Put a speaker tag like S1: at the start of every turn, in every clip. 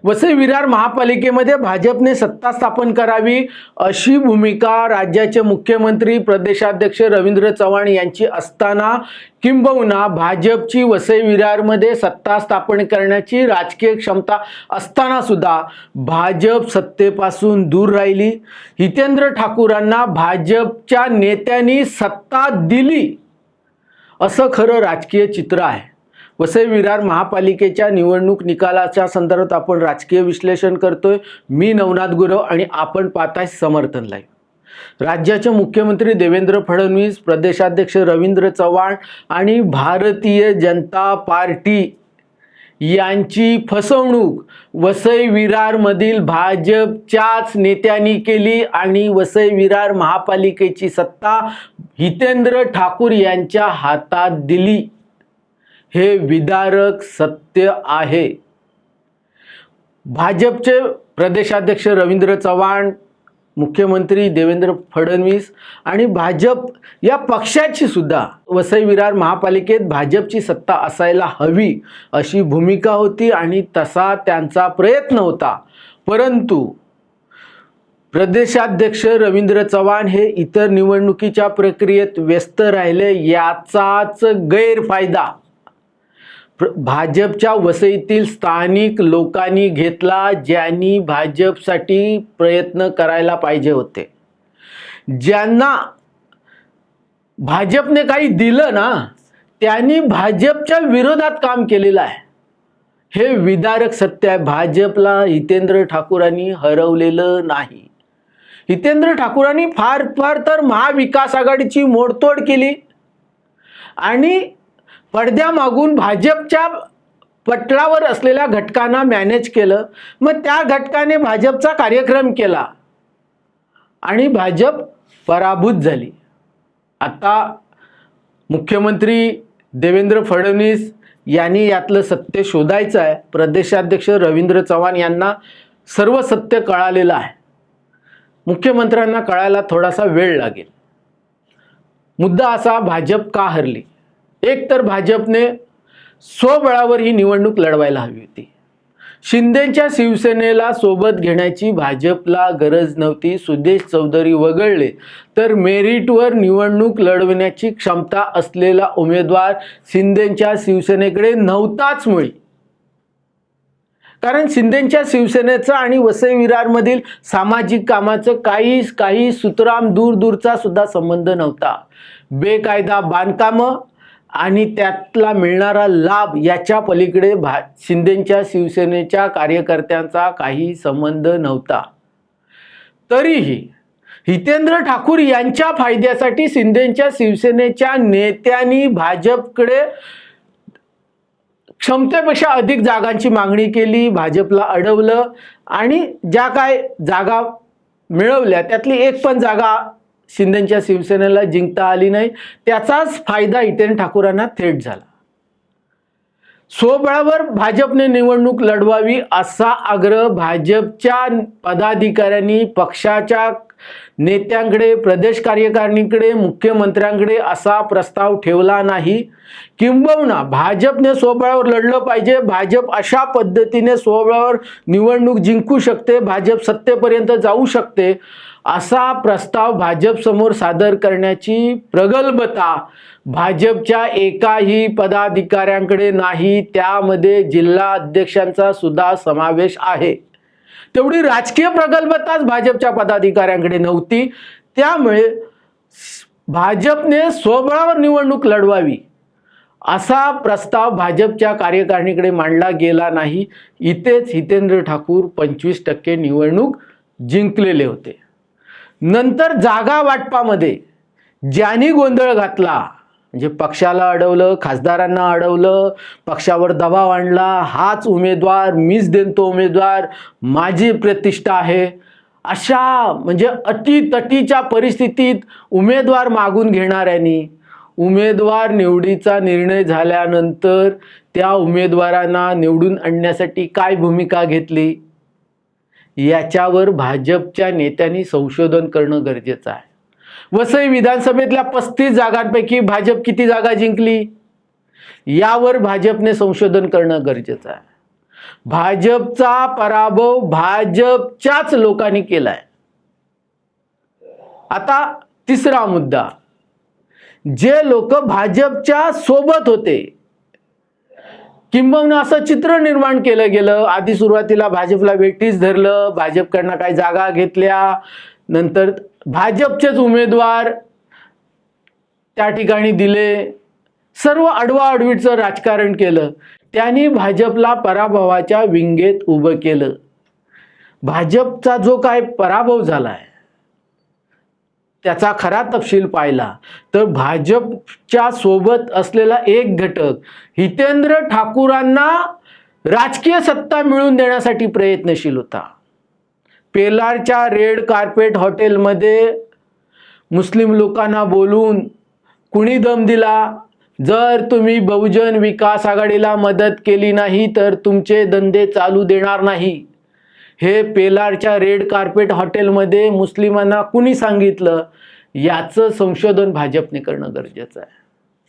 S1: वसई विरार महापालिकेमध्ये भाजपने सत्ता स्थापन करावी अशी भूमिका राज्याचे मुख्यमंत्री प्रदेशाध्यक्ष रवींद्र चव्हाण यांची असताना किंबहुना भाजपची वसई विरारमध्ये सत्ता स्थापन करण्याची राजकीय क्षमता असताना सुद्धा भाजप सत्तेपासून दूर राहिली। हितेंद्र ठाकूरांना भाजपच्या नेत्यांनी सत्ता दिली असं खरं राजकीय चित्र आहे। वसई विरार महापालिकेच्या निवडणूक निकालाच्या संदर्भात आपण राजकीय विश्लेषण करतोय। मी नवनाथ गुरव आणि आपण पाहताय समर्थन लाईव्ह। राज्याचे मुख्यमंत्री देवेंद्र फडणवीस, प्रदेशाध्यक्ष रवींद्र चव्हाण आणि भारतीय जनता पार्टी यांची फसवणूक वसई विरारमधील भाजपच्याच नेत्यांनी केली आणि वसई विरार महापालिकेची सत्ता हितेंद्र ठाकूर यांच्या हातात दिली। हे विदारक सत्य आहे। भाजपचे प्रदेशाध्यक्ष रवींद्र चव्हाण, मुख्यमंत्री देवेंद्र फडणवीस आणि भाजप या पक्षाची सुद्धा वसई विरार महापालिकेत भाजपची सत्ता असायला हवी अशी भूमिका होती आणि तसा त्यांचा प्रयत्न होता। परंतु प्रदेशाध्यक्ष रवींद्र चव्हाण हे इतर निवडणुकीच्या प्रक्रियेत व्यस्त राहिले, याचाच गैरफायदा भाजपच्या वसईतील स्थानिक लोकांनी घेतला, ज्यांनी भाजपसाठी प्रयत्न करायला पाहिजे होते। ज्यांना भाजपने काही दिलं ना, त्यांनी भाजपच्या विरोधात काम केलेलं आहे। हे विदारक सत्य आहे। भाजपला हितेंद्र ठाकूरांनी हरवलेलं नाही। हितेंद्र ठाकूरांनी फार तर महाविकास आघाडीची मोडतोड केली आणि पडद्यामागून भाजपच्या पटलावर असलेल्या घटकांना मॅनेज केलं। मग त्या घटकाने भाजपचा कार्यक्रम केला आणि भाजप पराभूत झाली। आता मुख्यमंत्री देवेंद्र फडणवीस यांनी यातलं सत्य शोधायचं आहे। प्रदेशाध्यक्ष रवींद्र चव्हाण यांना सर्व सत्य कळालेलं आहे। मुख्यमंत्र्यांना कळायला थोडासा वेळ लागेल। मुद्दा असा, भाजप का हरली? एक तर भाजपने स्वबळावर ही निवडणूक लढवायला हवी होती। शिंदेच्या शिवसेनेला सोबत घेण्याची भाजपला गरज नव्हती। सुदेश चौधरी वगळले तर मेरिटवर निवडणूक लढवण्याची क्षमता असलेला उमेदवार शिंदेच्या शिवसेनेकडे नव्हताच मुळी। कारण शिंदेच्या शिवसेनेचा आणि वसई विरारमधील सामाजिक कामाचं काही सुतराम दूरचा सुद्धा संबंध नव्हता। बेकायदा बांधकामं आणि त्यातला मिळणारा लाभ याच्या पलीकडे शिंदेच्या शिवसेनेच्या कार्यकर्त्यांचा काही संबंध नव्हता। तरीही हितेंद्र ठाकूर यांच्या फायद्यासाठी शिंदेच्या शिवसेनेच्या नेत्यांनी भाजपकडे क्षमतेपेक्षा अधिक जागांची मागणी केली, भाजपला अडवलं आणि ज्या काय जागा मिळवल्या त्यातली एक पण जागा शिंदेच्या शिवसेनेला जिंकता आली नाही। त्याचाच फायदा हितेंद्र ठाकूरांना थेट झाला। स्वबळावर भाजपने निवडणूक लढवावी असा आग्रह भाजपच्या पदाधिकाऱ्यांनी पक्षाच्या नेत्यांकडे, प्रदेश कार्यकारिणीकडे, मुख्यमंत्र्यांकडे असा प्रस्ताव ठेवला नाही। किंबहुना भाजपने स्वबळावर लढलं पाहिजे, भाजप अशा पद्धतीने स्वबळावर निवडणूक जिंकू शकते, भाजप सत्तेपर्यंत जाऊ शकते असा प्रस्ताव भाजप समोर सादर करण्याची प्रगल्भता भाजपच्या एकाही पदाधिकाऱ्यांकडे नाही। त्यामध्ये जिल्हा अध्यक्षांचा सुद्धा समावेश आहे। तेवढी राजकीय प्रगल्भताच भाजपच्या पदाधिकाऱ्यांकडे नव्हती। त्यामुळे भाजपने स्वबळावर निवडणूक लढवावी असा प्रस्ताव भाजपच्या कार्यकारिणीकडे मांडला गेला नाही। इथेच हितेंद्र ठाकूर 25% निवडणूक जिंकलेले होते। नंतर जागा वाटपामध्ये ज्यांनी गोंधळ घातला, म्हणजे पक्षाला अडवलं, खासदारांना अडवलं, पक्षावर दबाव आणला, हाच उमेदवार, मीच देतो उमेदवार, माझी प्रतिष्ठा आहे, अशा म्हणजे अटीतटीच्या परिस्थितीत उमेदवार मागून घेणाऱ्यांनी उमेदवार निवडीचा निर्णय झाल्यानंतर त्या उमेदवारांना निवडून आणण्यासाठी काय भूमिका घेतली याच्यावर भाजपच्या नेत्यांनी संशोधन करणं गरजेचं आहे। वसई विधानसभेतल्या 35 जागांपैकी भाजप किती जागा जिंकली यावर भाजपने संशोधन करणं गरजेचं आहे। भाजपचा पराभव भाजपच्याच लोकांनी केलाय. आता तिसरा मुद्दा, जे लोक भाजपच्या सोबत होते, किंबहुना असं चित्र निर्माण केलं गेलं, आधी सुरुवातीला भाजपला वेठीस धरलं, भाजपकडनं काही जागा घेतल्या, नंतर भाजपचेच उमेदवार त्या ठिकाणी दिले, सर्व अडवाअडवीचं राजकारण केलं. त्यांनी भाजपला पराभवाच्या विंगेत उभं केलं. भाजपचा जो काय पराभव झालाय त्याचा खरा तपशील पाहिला तर भाजपच्या सोबत असलेला एक घटक हितेंद्र ठाकूरांना राजकीय सत्ता मिळवून देण्यासाठी प्रयत्नशील होता. पेलारच्या रेड कार्पेट हॉटेलमध्ये मुस्लिम लोकांना बोलून कुणी दम दिला, जर तुम्ही बहुजन विकास आघाडीला मदत केली नाही तर तुमचे धंदे चालू देणार नाही. हे पेलारच्या रेड कार्पेट हॉटेलमध्ये मुस्लिमांना कुणी सांगितलं, याचं संशोधन भाजपने करणं गरजेचं आहे.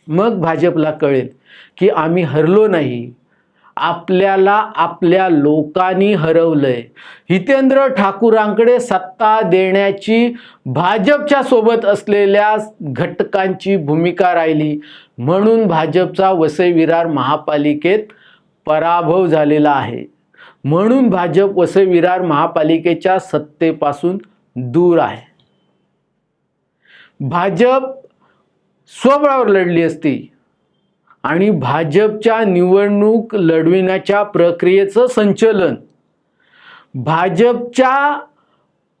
S1: मग भाजपला कळेल की आम्ही हरलो नाही, आपल्याला आपल्या लोकांनी हरवलंय. हितेंद्र ठाकूरांकडे सत्ता देण्याची भाजपच्या सोबत असलेल्या घटकांची भूमिका राहिली, म्हणून भाजपचा वसई विरार महापालिकेत पराभव झालेला आहे. म्हणून भाजप वसई विरार महापालिकेच्या सत्तेपासून दूर आहे. भाजप स्वबळावर लढली असती आणि भाजपच्या निवडणूक लढविण्याच्या प्रक्रियेचं संचलन भाजपच्या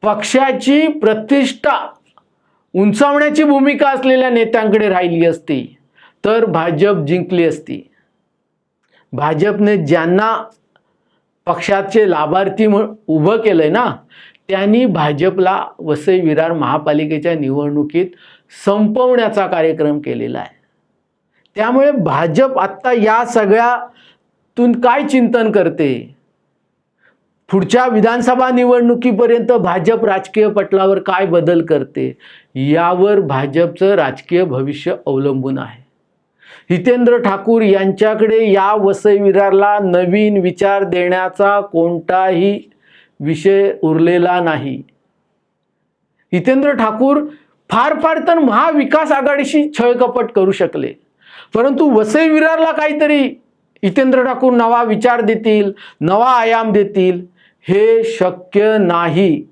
S1: पक्षाची प्रतिष्ठा उंचावण्याची भूमिका असलेल्या नेत्यांकडे राहिली असती तर भाजप जिंकली असती. भाजपने ज्यांना पक्षाचे लाभार्थी उभं केलंय ना, त्यांनी भाजपला वसई विरार महापालिकेच्या निवडणुकीत संपवण्याचा कार्यक्रम केलेला आहे. त्यामुळे भाजप आत्ता या सगळ्यातून काय चिंतन करते, पुढच्या विधानसभा निवडणुकीपर्यंत भाजप राजकीय पटलावर काय बदल करते, यावर भाजपचं राजकीय भविष्य अवलंबून आहे. हितेंद्र ठाकूर यांच्याकडे या वसई विरारला नवीन विचार देण्याचा कोणताही विषय उरलेला नाही. हितेंद्र ठाकूर फार तर महाविकास आघाडीशी छळकपट करू शकले, परंतु वसई विरारला काहीतरी हितेंद्र ठाकूर नवा विचार देतील, नवा आयाम देतील, हे शक्य नाही.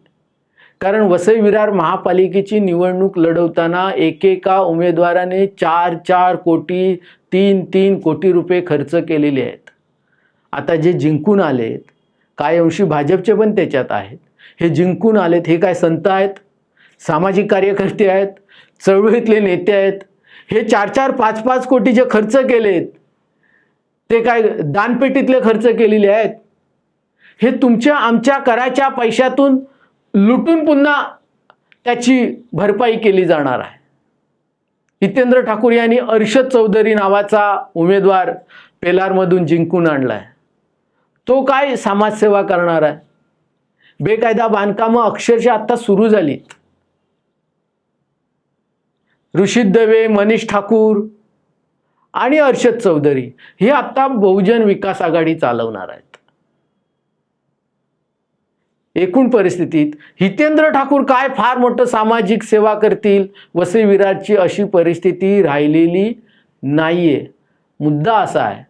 S1: कारण वसई विरार महापालिकेची निवडणूक लढवताना एकेका उमेदवाराने 4 कोटी 3 कोटी रुपये खर्च केलेले आहेत. आता जे जिंकून आलेत, काही अंशी भाजपचे पण त्याच्यात आहेत, हे जिंकून आलेत, हे काय संत आहेत, सामाजिक कार्यकर्ते आहेत, चळवळीतले नेते आहेत. हे 4 कोटी जे खर्च केलेत ते काय दानपेटीतले खर्च केलेले आहेत. हे तुमच्या आमच्या कराच्या पैशातून लुटून पुन्हा त्याची भरपाई केली जाणार आहे. हितेंद्र ठाकूर यांनी अर्शद चौधरी नावाचा उमेदवार पेलारमधून जिंकून आणलाय. तो काय समाजसेवा करणार आहे? बेकायदा बांधकामं अक्षरशः आता सुरू झालीत. ऋषित दवे, मनीष ठाकूर आणि अर्शद चौधरी हे आता बहुजन विकास आघाडी चालवणार आहेत. एकूण परिस्थितीत हितेंद्र ठाकूर काय फार मोठं सामाजिक सेवा करतील, वसई विरारची अशी परिस्थिती राहिलेली नाहीये. मुद्दा असा आहे,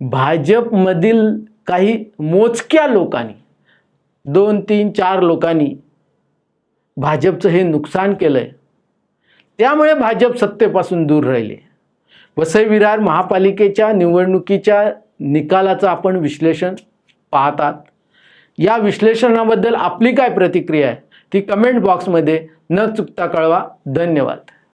S1: भाजपमधील काही मोजक्या लोकांनी 2, 3, 4 लोकांनी भाजपचं हे नुकसान केलंय. त्यामुळे भाजप सत्तेपासून दूर राहिले. वसई विरार महापालिकेच्या निवडणुकीच्या निकालाचं आपण विश्लेषण पाहतात. या विश्लेषणाबद्दल आपली काय प्रतिक्रिया आहे ती कमेंट बॉक्समध्ये न चुकता कळवा. धन्यवाद.